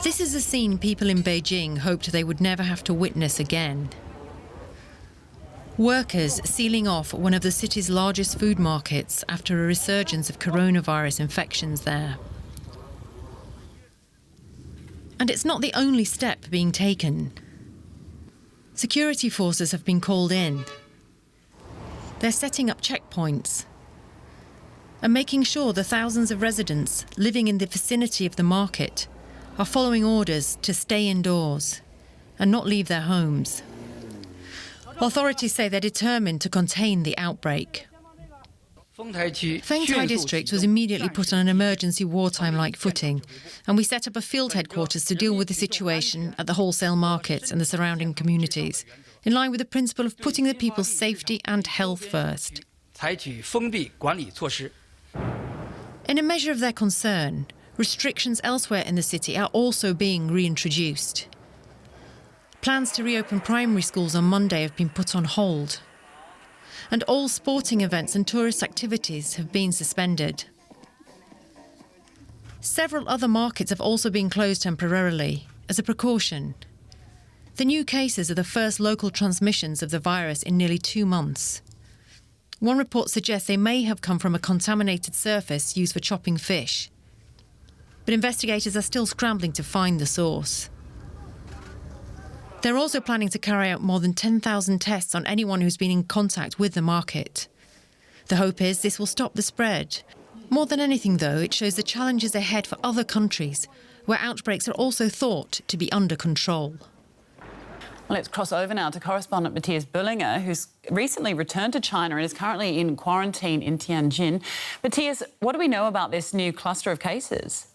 This is a scene people in Beijing hoped they would never have to witness again. Workers sealing off one of the city's largest food markets after a resurgence of coronavirus infections there. And it's not the only step being taken. Security forces have been called in. They're setting up checkpoints and making sure the thousands of residents living in the vicinity of the market are following orders to stay indoors and not leave their homes. Authorities say they're determined to contain the outbreak. Fengtai district was immediately put on an emergency wartime-like footing, and we set up a field headquarters to deal with the situation at the wholesale markets and the surrounding communities, in line with the principle of putting the people's safety and health first. In a measure of their concern, restrictions elsewhere in the city are also being reintroduced. Plans to reopen primary schools on Monday have been put on hold. And all sporting events and tourist activities have been suspended. Several other markets have also been closed temporarily, as a precaution. The new cases are the first local transmissions of the virus in nearly 2 months. One report suggests they may have come from a contaminated surface used for chopping fish. But investigators are still scrambling to find the source. They're also planning to carry out more than 10,000 tests on anyone who's been in contact with the market. The hope is this will stop the spread. More than anything, though, it shows the challenges ahead for other countries, where outbreaks are also thought to be under control. Well, let's cross over now to correspondent Matthias Bullinger, who's recently returned to China and is currently in quarantine in Tianjin. Matthias, what do we know about this new cluster of cases?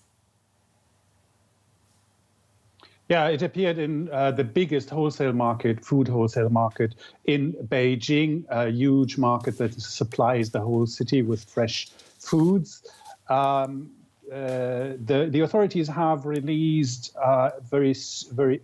Yeah, it appeared in the biggest wholesale market, food wholesale market in Beijing, a huge market that supplies the whole city with fresh foods. The authorities have released very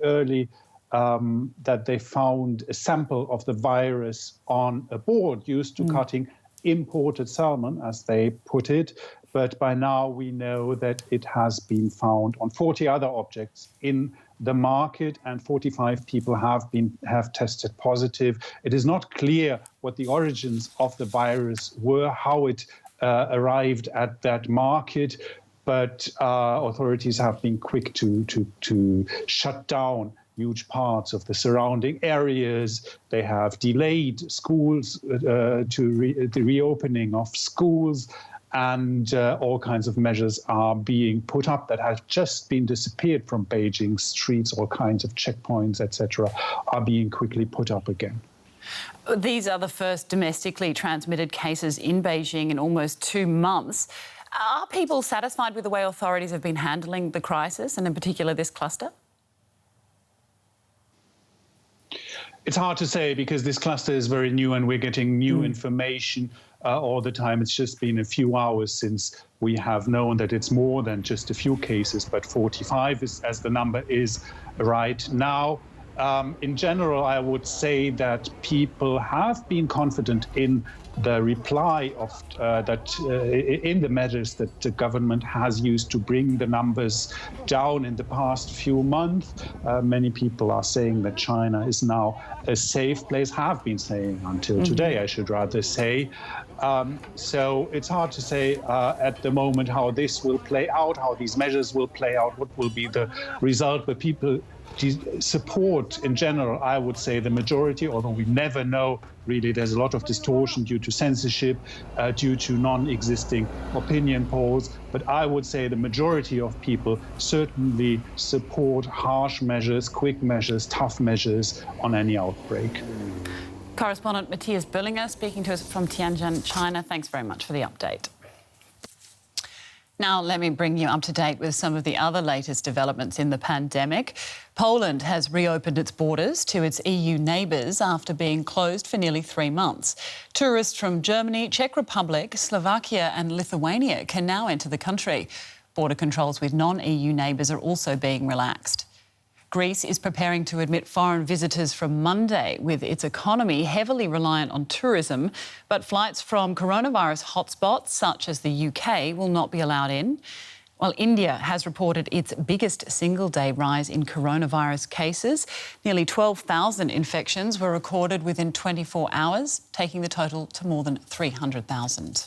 early that they found a sample of the virus on a board used to cutting imported salmon, as they put it. But by now we know that it has been found on 40 other objects in the market, and 45 people have tested positive. It is not clear what the origins of the virus were, how it arrived at that market, but authorities have been quick to shut down huge parts of the surrounding areas. They have delayed schools the reopening of schools, and all kinds of measures are being put up that have just been disappeared from Beijing streets. All kinds of checkpoints, etc., are being quickly put up again. These are the first domestically transmitted cases in Beijing in almost 2 months. Are people satisfied with the way authorities have been handling the crisis, and in particular this cluster? It's hard to say because this cluster is very new and we're getting new information all the time. It's just been a few hours since we have known that it's more than just a few cases, but 45 is, as the number is right now. In general, I would say that people have been confident in the reply of in the measures that the government has used to bring the numbers down in the past few months. Many people are saying that China is now a safe place, have been saying until today, I should rather say. So it's hard to say at the moment how this will play out, how these measures will play out, what will be the result, but people support in general, I would say the majority, although we never know really. There's a lot of distortion due to censorship, due to non-existing opinion polls, but I would say the majority of people certainly support harsh measures, quick measures, tough measures on any outbreak. Correspondent Matthias Bullinger speaking to us from Tianjin, China. Thanks very much for the update. Now, let me bring you up to date with some of the other latest developments in the pandemic. Poland has reopened its borders to its EU neighbours after being closed for nearly 3 months. Tourists from Germany, Czech Republic, Slovakia and Lithuania can now enter the country. Border controls with non-EU neighbours are also being relaxed. Greece is preparing to admit foreign visitors from Monday, with its economy heavily reliant on tourism. But flights from coronavirus hotspots such as the UK will not be allowed in. Well, India has reported its biggest single-day rise in coronavirus cases. Nearly 12,000 infections were recorded within 24 hours, taking the total to more than 300,000.